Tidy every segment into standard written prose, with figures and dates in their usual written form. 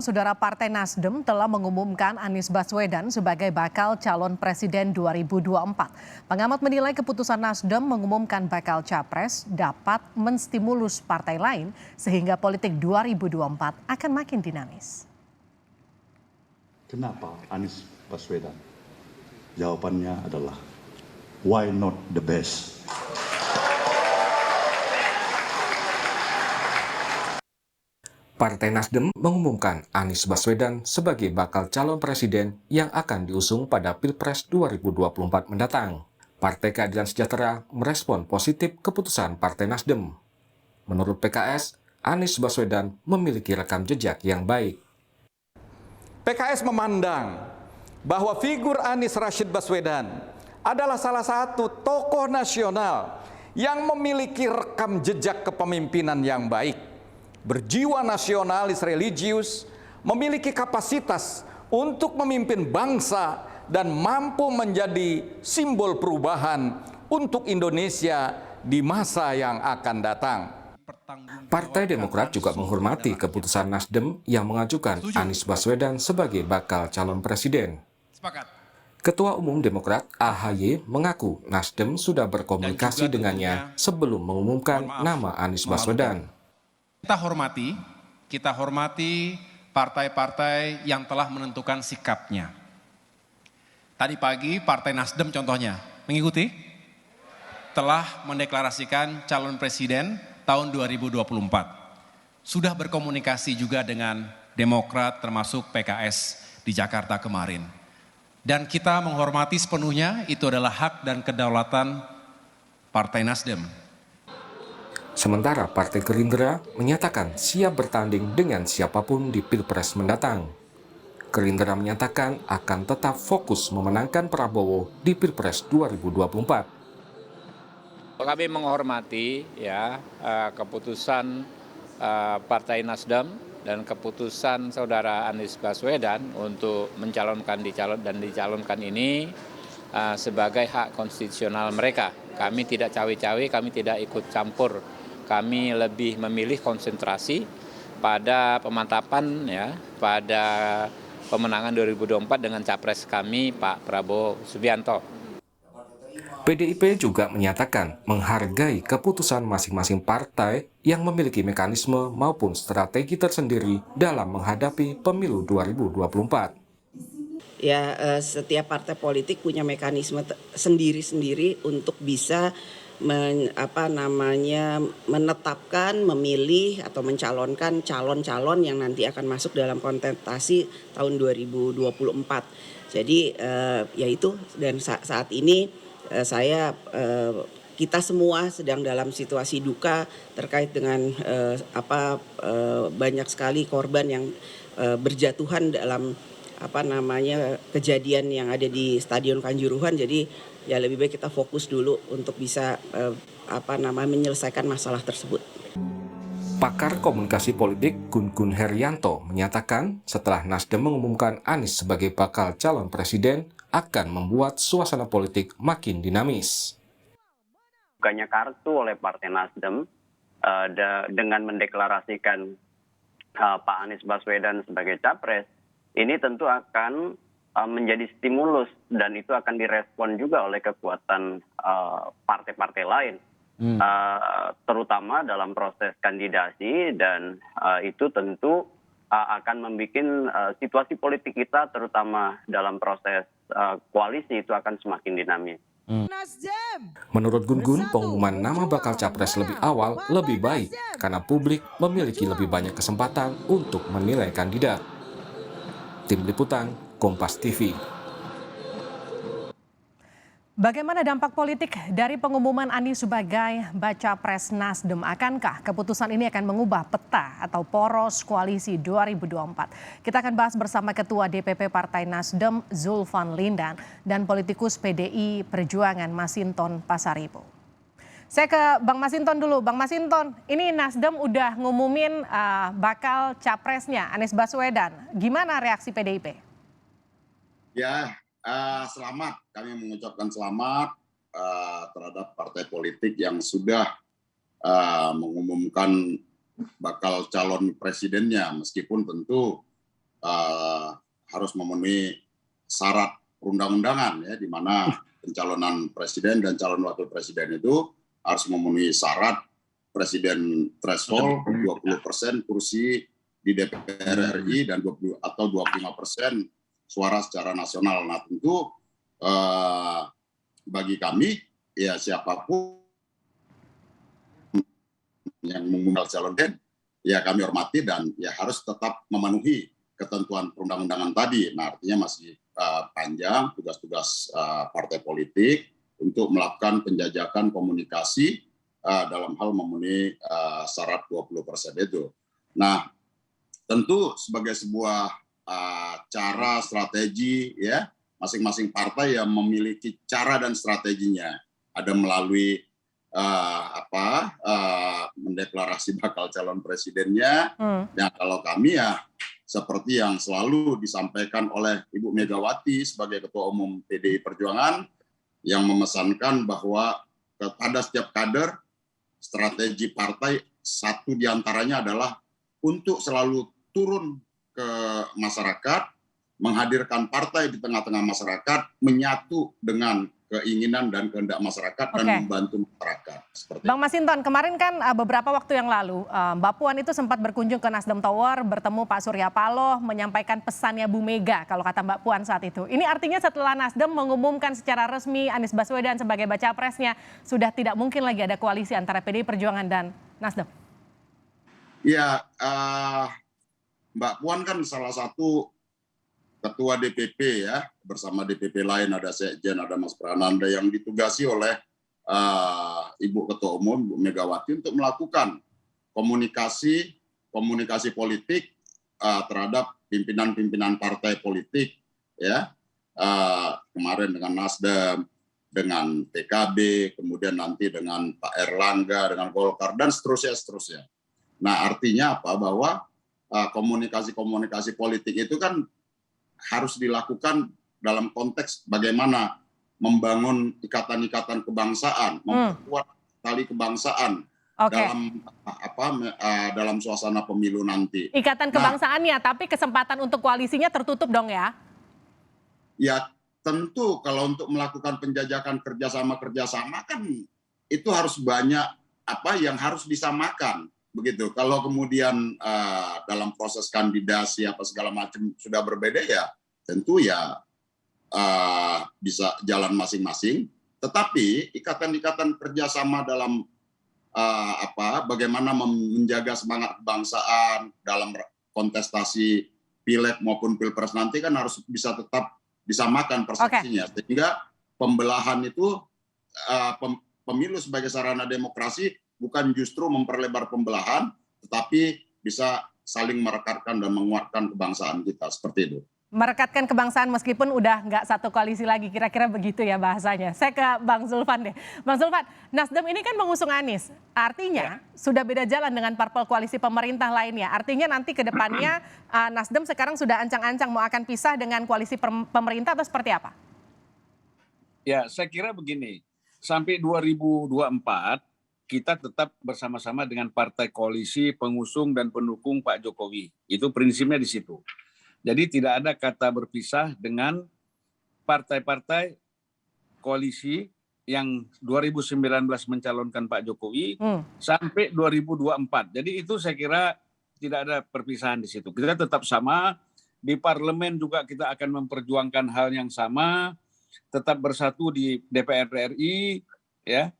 Saudara Partai Nasdem telah mengumumkan Anies Baswedan sebagai bakal calon presiden 2024. Pengamat menilai keputusan Nasdem mengumumkan bakal capres dapat menstimulus partai lain sehingga politik 2024 akan makin dinamis. Kenapa Anies Baswedan? Jawabannya adalah why not the best? Partai Nasdem mengumumkan Anies Baswedan sebagai bakal calon presiden yang akan diusung pada Pilpres 2024 mendatang. Partai Keadilan Sejahtera merespon positif keputusan Partai Nasdem. Menurut PKS, Anies Baswedan memiliki rekam jejak yang baik. PKS memandang bahwa figur Anies Rashid Baswedan adalah salah satu tokoh nasional yang memiliki rekam jejak kepemimpinan yang baik. Berjiwa nasionalis religius, memiliki kapasitas untuk memimpin bangsa dan mampu menjadi simbol perubahan untuk Indonesia di masa yang akan datang. Partai Demokrat juga menghormati keputusan Nasdem yang mengajukan Anies Baswedan sebagai bakal calon presiden. Ketua Umum Demokrat AHY mengaku Nasdem sudah berkomunikasi dengannya sebelum mengumumkan nama Anies Baswedan. Kita hormati partai-partai yang telah menentukan sikapnya. Tadi pagi Partai Nasdem contohnya mengikuti telah mendeklarasikan calon presiden tahun 2024. Sudah berkomunikasi juga dengan Demokrat termasuk PKS di Jakarta kemarin. Dan kita menghormati sepenuhnya, itu adalah hak dan kedaulatan Partai Nasdem. Sementara Partai Gerindra menyatakan siap bertanding dengan siapapun di Pilpres mendatang. Gerindra menyatakan akan tetap fokus memenangkan Prabowo di Pilpres 2024. Kami menghormati keputusan Partai Nasdem dan keputusan saudara Anies Baswedan untuk dicalonkan ini sebagai hak konstitusional mereka. Kami tidak cawe-cawe, kami tidak ikut campur. Kami lebih memilih konsentrasi pada pemantapan pada pemenangan 2024 dengan capres kami Pak Prabowo Subianto. PDIP juga menyatakan menghargai keputusan masing-masing partai yang memiliki mekanisme maupun strategi tersendiri dalam menghadapi pemilu 2024. Setiap partai politik punya mekanisme sendiri-sendiri untuk bisa menetapkan, memilih atau mencalonkan calon-calon yang nanti akan masuk dalam kontestasi tahun 2024. Jadi dan saat ini kita semua sedang dalam situasi duka terkait dengan banyak sekali korban yang berjatuhan dalam kejadian yang ada di Stadion Kanjuruhan. Jadi lebih baik kita fokus dulu untuk bisa menyelesaikan masalah tersebut. Pakar komunikasi politik Gun Herianto menyatakan setelah Nasdem mengumumkan Anies sebagai bakal calon presiden akan membuat suasana politik makin dinamis. Bukannya kartu oleh Partai Nasdem dengan mendeklarasikan Pak Anies Baswedan sebagai capres, ini tentu akan menjadi stimulus dan itu akan direspon juga oleh kekuatan partai-partai lain, terutama dalam proses kandidasi dan itu tentu akan membuat situasi politik kita terutama dalam proses koalisi itu akan semakin dinamis. Menurut Gun, pengumuman nama bakal capres lebih awal lebih baik karena publik memiliki lebih banyak kesempatan untuk menilai kandidat. Tim Liputan, Kompas TV. Bagaimana dampak politik dari pengumuman Anies sebagai baca pres Nasdem? Akankah keputusan ini akan mengubah peta atau poros koalisi 2024? Kita akan bahas bersama Ketua DPP Partai Nasdem Zulfan Lindan dan politikus PDI Perjuangan Masinton Pasaribu. Saya ke Bang Masinton dulu. Bang Masinton, ini Nasdem udah ngumumin bakal capresnya Anies Baswedan. Gimana reaksi PDIP? Selamat. Kami mengucapkan selamat terhadap partai politik yang sudah mengumumkan bakal calon presidennya, meskipun tentu harus memenuhi syarat perundang-undangan ya, di mana pencalonan presiden dan calon wakil presiden itu harus memenuhi syarat presiden threshold 20% kursi di DPR RI dan 25% suara secara nasional. Nah tentu bagi kami ya siapapun yang mengundang calon presiden ya kami hormati dan ya harus tetap memenuhi ketentuan perundang-undangan tadi. Nah artinya masih panjang tugas-tugas partai politik untuk melakukan penjajakan komunikasi dalam hal memenuhi syarat 20% itu. Nah tentu sebagai sebuah cara strategi ya masing-masing partai yang memiliki cara dan strateginya. Ada melalui mendeklarasi bakal calon presidennya. Ya kalau kami ya seperti yang selalu disampaikan oleh Ibu Megawati sebagai Ketua Umum PDI Perjuangan yang memesankan bahwa kepada setiap kader strategi partai satu diantaranya adalah untuk selalu turun ke masyarakat, menghadirkan partai di tengah-tengah masyarakat, menyatu dengan keinginan dan kehendak masyarakat dan membantu masyarakat. Seperti Bang Masinton, kemarin kan beberapa waktu yang lalu Mbak Puan itu sempat berkunjung ke Nasdem Tower, bertemu Pak Surya Paloh, menyampaikan pesannya Bu Mega kalau kata Mbak Puan saat itu. Ini artinya setelah Nasdem mengumumkan secara resmi Anies Baswedan sebagai baca presnya, sudah tidak mungkin lagi ada koalisi antara PDI Perjuangan dan Nasdem. Ya, Mbak Puan kan salah satu ketua DPP ya, bersama DPP lain ada Sekjen, ada Mas Prananda yang ditugasi oleh Ibu Ketua Umum Bu Megawati untuk melakukan komunikasi politik terhadap pimpinan-pimpinan partai politik ya, kemarin dengan Nasdem, dengan PKB, kemudian nanti dengan Pak Erlangga, dengan Golkar dan seterusnya. Nah artinya apa? Bahwa komunikasi politik itu kan harus dilakukan dalam konteks bagaimana membangun ikatan-ikatan kebangsaan, memperkuat tali kebangsaan dalam suasana pemilu nanti. Ikatan kebangsaannya, tapi kesempatan untuk koalisinya tertutup dong ya? Ya tentu kalau untuk melakukan penjajakan kerjasama kan itu harus banyak yang harus disamakan. Begitu. Kalau kemudian dalam proses kandidasi apa segala macam sudah berbeda ya tentu ya bisa jalan masing-masing. Tetapi ikatan-ikatan kerjasama dalam bagaimana menjaga semangat kebangsaan dalam kontestasi pileg maupun pilpres nanti kan harus bisa tetap disamakan persepsinya. Sehingga pembelahan itu pemilu sebagai sarana demokrasi bukan justru memperlebar pembelahan, tetapi bisa saling merekatkan dan menguatkan kebangsaan kita, seperti itu. Merekatkan kebangsaan meskipun udah nggak satu koalisi lagi, kira-kira begitu ya bahasanya. Saya ke Bang Zulfan deh. Bang Zulfan, Nasdem ini kan mengusung Anies, artinya sudah beda jalan dengan parpol koalisi pemerintah lainnya. Artinya nanti ke depannya Nasdem sekarang sudah ancang-ancang mau akan pisah dengan koalisi pemerintah atau seperti apa? Ya, saya kira begini, sampai 2024, kita tetap bersama-sama dengan partai koalisi pengusung dan pendukung Pak Jokowi. Itu prinsipnya di situ. Jadi tidak ada kata berpisah dengan partai-partai koalisi yang 2019 mencalonkan Pak Jokowi sampai 2024. Jadi itu saya kira tidak ada perpisahan di situ. Kita tetap sama, di parlemen juga kita akan memperjuangkan hal yang sama, tetap bersatu di DPR RI, ya.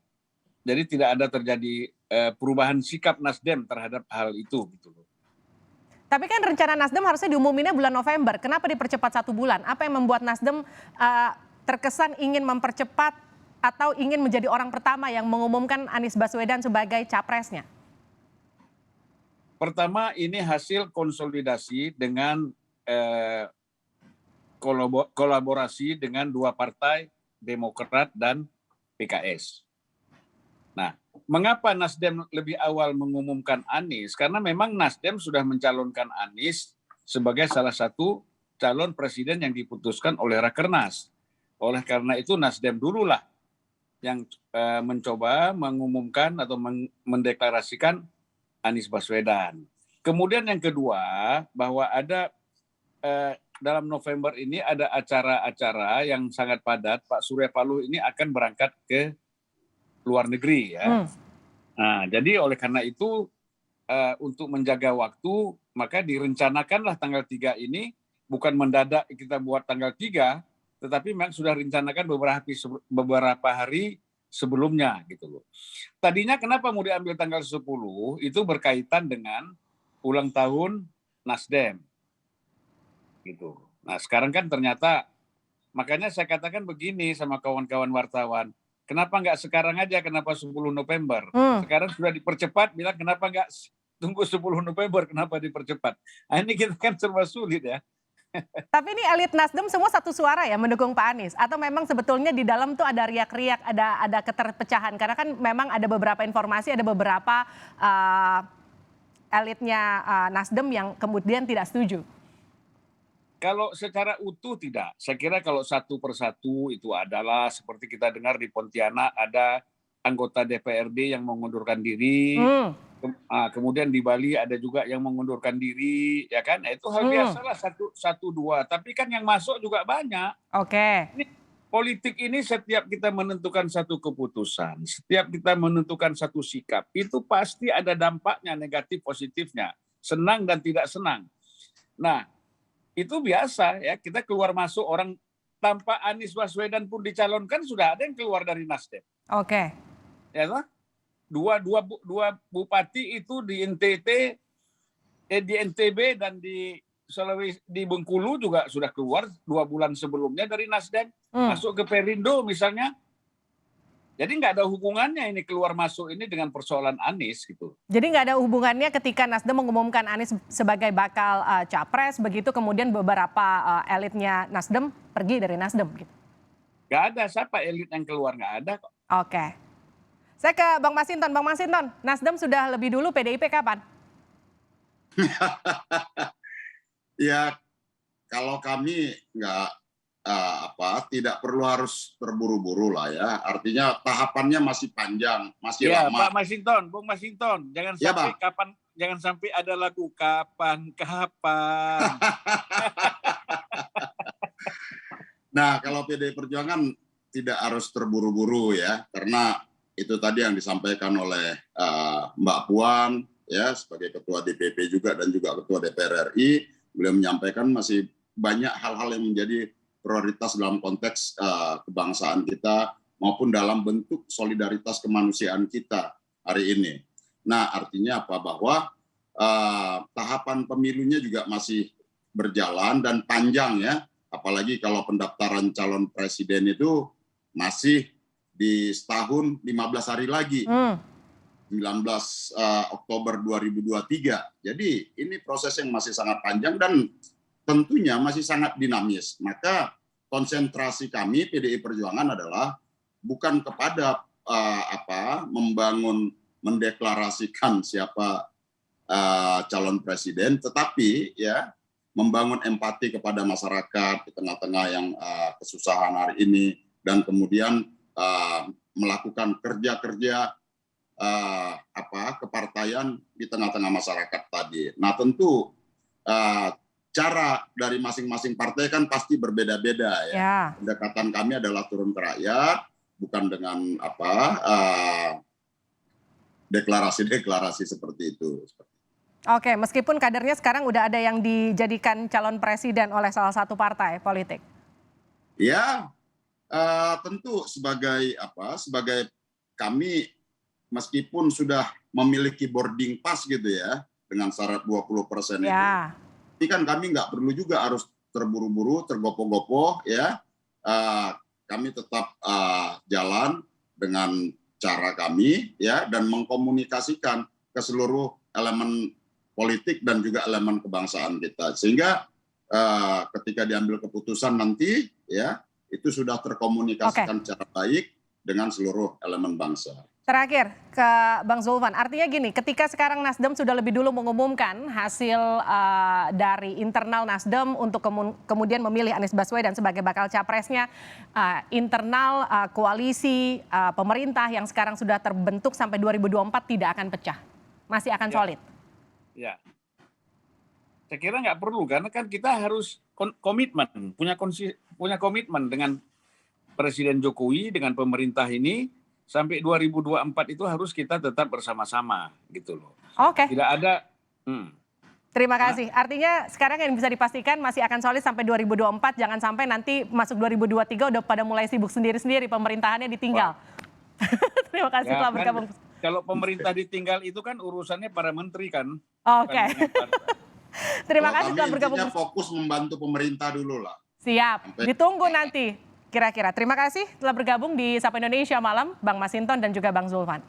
Jadi tidak ada terjadi perubahan sikap Nasdem terhadap hal itu. Gitu. Tapi kan rencana Nasdem harusnya diumuminnya bulan November. Kenapa dipercepat 1 bulan? Apa yang membuat Nasdem terkesan ingin mempercepat atau ingin menjadi orang pertama yang mengumumkan Anies Baswedan sebagai capresnya? Pertama, ini hasil konsolidasi dengan kolaborasi dengan 2 partai, Demokrat dan PKS. Nah, mengapa Nasdem lebih awal mengumumkan Anies? Karena memang Nasdem sudah mencalonkan Anies sebagai salah satu calon presiden yang diputuskan oleh Rakernas. Oleh karena itu Nasdem dululah yang mencoba mengumumkan atau mendeklarasikan Anies Baswedan. Kemudian yang kedua, bahwa ada dalam November ini ada acara-acara yang sangat padat. Pak Surya Paloh ini akan berangkat ke luar negeri ya. Nah, jadi oleh karena itu untuk menjaga waktu maka direncanakanlah tanggal 3 ini bukan mendadak kita buat tanggal 3, tetapi memang sudah rencanakan beberapa hari sebelumnya gitu loh. Tadinya kenapa mau diambil tanggal 10 itu berkaitan dengan ulang tahun Nasdem. Gitu. Nah, sekarang kan ternyata makanya saya katakan begini sama kawan-kawan wartawan. Kenapa nggak sekarang aja? Kenapa 10 November? Sekarang sudah dipercepat, bilang kenapa nggak tunggu 10 November? Kenapa dipercepat? Nah, ini kita kan serba sulit ya. Tapi ini elit Nasdem semua satu suara ya mendukung Pak Anies? Atau memang sebetulnya di dalam tuh ada riak-riak, ada keterpecahan? Karena kan memang ada beberapa informasi, ada beberapa elitnya Nasdem yang kemudian tidak setuju. Kalau secara utuh tidak. Saya kira kalau satu persatu itu adalah seperti kita dengar di Pontianak ada anggota DPRD yang mengundurkan diri. Kemudian di Bali ada juga yang mengundurkan diri, ya kan? Itu hal biasalah satu dua. Tapi kan yang masuk juga banyak. Oke. Politik ini setiap kita menentukan satu keputusan, setiap kita menentukan satu sikap, itu pasti ada dampaknya negatif positifnya, senang dan tidak senang. Nah, itu biasa ya, kita keluar masuk orang tanpa Anies Baswedan pun dicalonkan sudah ada yang keluar dari Nasdem. Oke. Ya toh? Dua bupati itu di NTT, di NTB dan di Sulawesi, di Bengkulu juga sudah keluar 2 bulan sebelumnya dari Nasdem, masuk ke Perindo misalnya. Jadi nggak ada hubungannya ini keluar masuk ini dengan persoalan Anies gitu. Jadi nggak ada hubungannya ketika Nasdem mengumumkan Anies sebagai bakal capres, begitu kemudian beberapa elitnya Nasdem pergi dari Nasdem gitu. Nggak ada, siapa elit yang keluar, nggak ada kok. Oke. Saya ke Bang Masinton. Bang Masinton, Nasdem sudah lebih dulu, PDIP kapan? Ya, kalau kami tidak perlu harus terburu-buru lah ya. Artinya tahapannya masih panjang, masih ya, lama. Pak Masinton, Bung Masinton, jangan Ya, sampai Bang. kapan, jangan sampai ada lagu kapan. Nah, kalau PDI Perjuangan tidak harus terburu-buru ya, karena itu tadi yang disampaikan oleh Mbak Puan ya sebagai Ketua DPP juga dan juga Ketua DPR RI, beliau menyampaikan masih banyak hal-hal yang menjadi prioritas dalam konteks kebangsaan kita maupun dalam bentuk solidaritas kemanusiaan kita hari ini. Nah, artinya apa? Bahwa tahapan pemilunya juga masih berjalan dan panjang ya, apalagi kalau pendaftaran calon presiden itu masih di setahun 15 hari lagi, 19 Oktober 2023. Jadi ini proses yang masih sangat panjang dan tentunya masih sangat dinamis. Maka konsentrasi kami PDI Perjuangan adalah bukan kepada mendeklarasikan siapa calon presiden, tetapi ya membangun empati kepada masyarakat di tengah-tengah yang kesusahan hari ini dan kemudian melakukan kerja-kerja kepartaian di tengah-tengah masyarakat tadi. Nah, tentu cara dari masing-masing partai kan pasti berbeda-beda ya. Pendekatan kami adalah turun ke rakyat, bukan dengan deklarasi-deklarasi seperti itu. Oke, meskipun kadernya sekarang udah ada yang dijadikan calon presiden oleh salah satu partai politik. Ya, tentu sebagai kami meskipun sudah memiliki boarding pass gitu ya dengan syarat 20% itu. Tapi kan kami nggak perlu juga harus terburu-buru, tergopoh-gopoh ya. Kami tetap jalan dengan cara kami ya dan mengkomunikasikan ke seluruh elemen politik dan juga elemen kebangsaan kita. Sehingga ketika diambil keputusan nanti ya itu sudah terkomunikasikan secara baik dengan seluruh elemen bangsa. Terakhir ke Bang Zulfan, artinya gini, ketika sekarang Nasdem sudah lebih dulu mengumumkan hasil dari internal Nasdem untuk kemudian memilih Anies Baswedan sebagai bakal capresnya, internal koalisi pemerintah yang sekarang sudah terbentuk sampai 2024 tidak akan pecah, masih akan solid. Ya. Saya kira nggak perlu, karena kan kita harus komitmen, punya komitmen dengan Presiden Jokowi, dengan pemerintah ini, sampai 2024 itu harus kita tetap bersama-sama, gitu loh. Oke. Tidak ada... Terima kasih. Artinya sekarang yang bisa dipastikan masih akan solid sampai 2024, jangan sampai nanti masuk 2023 udah pada mulai sibuk sendiri-sendiri, pemerintahannya ditinggal. Terima kasih telah bergabung. Kalau pemerintah ditinggal itu kan urusannya para menteri kan. Oke. Terima kasih telah bergabung. Intinya fokus membantu pemerintah dulu lah. Siap, ditunggu nanti kira-kira. Terima kasih telah bergabung di Sapa Indonesia Malam, Bang Masinton dan juga Bang Zulfan.